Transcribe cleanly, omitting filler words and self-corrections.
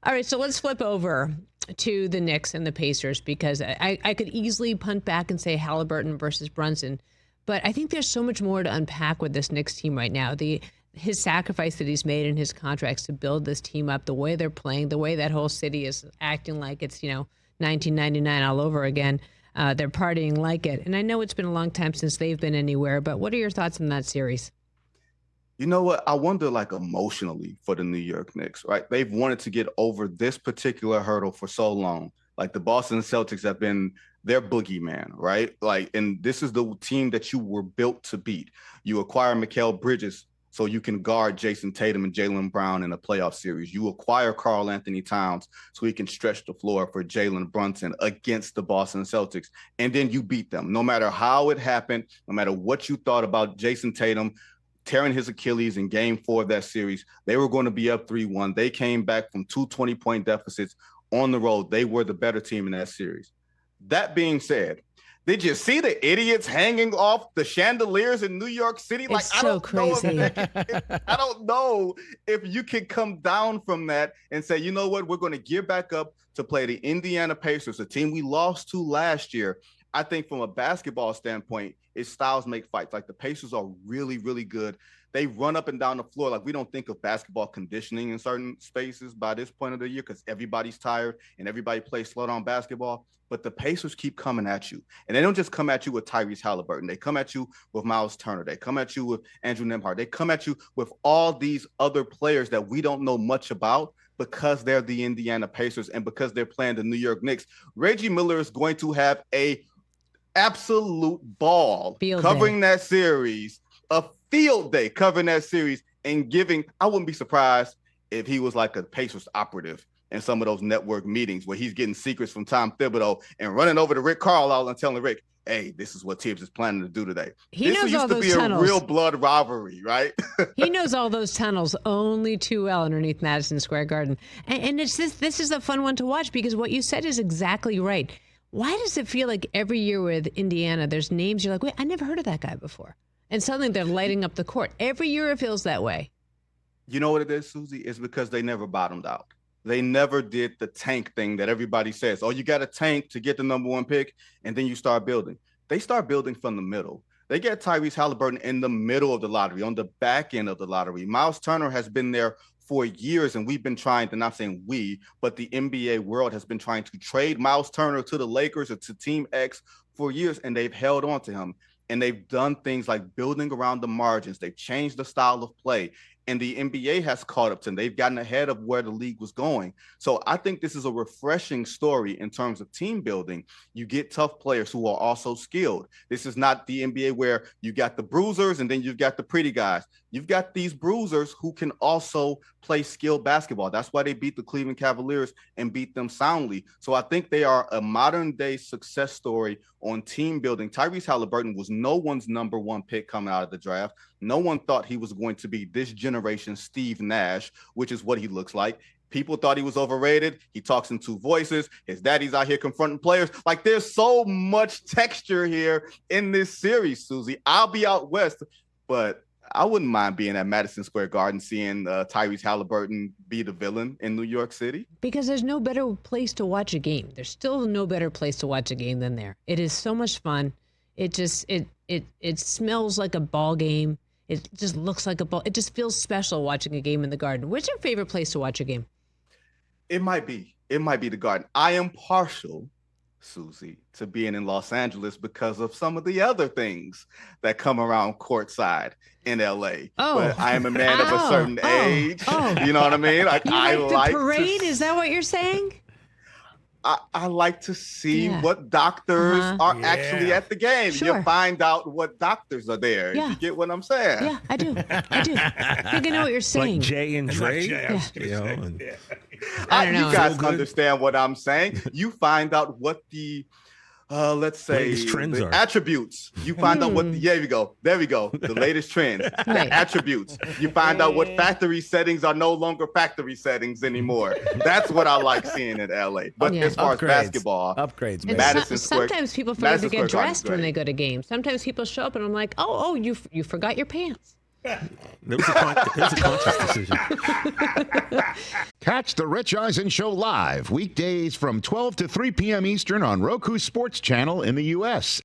All right, so let's flip over to the Knicks and the Pacers because I could easily punt back and say Halliburton versus Brunson, but I think there's so much more to unpack with this Knicks team right now. His sacrifice that he's made in his contracts to build this team up, the way they're playing, the way that whole city is acting like it's 1999 all over again. They're partying like it, and I know it's been a long time since they've been anywhere. But what are your thoughts on that series? You know what? I wonder, emotionally for the New York Knicks, right? They've wanted to get over this particular hurdle for so long. Like the Boston Celtics have been their boogeyman, right? And this is the team that you were built to beat. You acquire Mikal Bridges so you can guard Jason Tatum and Jaylen Brown in a playoff series. You acquire Karl-Anthony Towns so he can stretch the floor for Jalen Brunson against the Boston Celtics. And then you beat them. No matter how it happened, no matter what you thought about Jason Tatum tearing his Achilles in game 4 of that series, they were going to be up 3-1. They came back from 2 20-point deficits on the road. They were the better team in that series. That being said, did you see the idiots hanging off the chandeliers in New York City? It's so crazy. I don't know if you can come down from that and say, you know what, we're going to gear back up to play the Indiana Pacers, a team we lost to last year. I think from a basketball standpoint, it's styles make fights. Like the Pacers are really, really good. They run up and down the floor. Like we don't think of basketball conditioning in certain spaces by this point of the year because everybody's tired and everybody plays slow down basketball. But the Pacers keep coming at you. And they don't just come at you with Tyrese Halliburton. They come at you with Miles Turner. They come at you with Andrew Nembhard. They come at you with all these other players that we don't know much about because they're the Indiana Pacers and because they're playing the New York Knicks. Reggie Miller is going to have a absolute ball covering that series, a field day covering that series and giving. I wouldn't be surprised if he was like a Pacers operative in some of those network meetings where he's getting secrets from Tom Thibodeau and running over to Rick Carlisle and telling Rick, hey, this is what Tibbs is planning to do today. This used to be a real blood rivalry, right? He knows all those tunnels only too well underneath Madison Square Garden. And it's this is a fun one to watch because what you said is exactly right. Why does it feel like every year with Indiana, there's names you're like, wait, I never heard of that guy before. And suddenly they're lighting up the court. Every year it feels that way. You know what it is, Suzy? It's because they never bottomed out. They never did the tank thing that everybody says. Oh, you got a tank to get the number 1 pick, and then you start building. They start building from the middle. They get Tyrese Halliburton in the middle of the lottery, on the back end of the lottery. Miles Turner has been there for years, and we've been trying to, not saying we, but the NBA world has been trying to trade Miles Turner to the Lakers or to Team X for years, and they've held on to him. And they've done things like building around the margins. They've changed the style of play. And the NBA has caught up to them. They've gotten ahead of where the league was going. So I think this is a refreshing story in terms of team building. You get tough players who are also skilled. This is not the NBA where you got the bruisers and then you've got the pretty guys. You've got these bruisers who can also play skilled basketball. That's why they beat the Cleveland Cavaliers and beat them soundly. So I think they are a modern day success story on team building. Tyrese Halliburton was no one's number 1 pick coming out of the draft. No one thought he was going to be this generation Steve Nash, which is what he looks like. People thought he was overrated. He talks in 2 voices. His daddy's out here confronting players. Like there's so much texture here in this series, Suzy. I'll be out west, but I wouldn't mind being at Madison Square Garden seeing Tyrese Halliburton be the villain in New York City. Because there's no better place to watch a game. There's still no better place to watch a game than there. It is so much fun. It just it smells like a ball game. It just looks like a ball. It just feels special watching a game in the Garden. What's your favorite place to watch a game? It might be the Garden. I am partial, Suzy, to being in Los Angeles because of some of the other things that come around courtside in LA. Oh. But I am a man of a certain age. You know what I mean? Like, I like the parade? Is that what you're saying? I like to see what doctors are actually at the game. Sure. You find out what doctors are there. You get what I'm saying? Yeah, I do. I think I know what you're saying. Like Jay and Dre. I don't know. You guys understand what I'm saying. You find out what the let's say the attributes. You find out what there we go. The latest trends. Right. The attributes. You find out what factory settings are no longer factory settings anymore. That's what I like seeing in LA. But as far as basketball, upgrades. Madison Square. Sometimes people forget to get dressed when they go to games. Sometimes people show up and I'm like, oh, you forgot your pants. It was a conscious decision. Catch the Rich Eisen Show live weekdays from 12 to 3 p.m. Eastern on Roku Sports Channel in the U.S.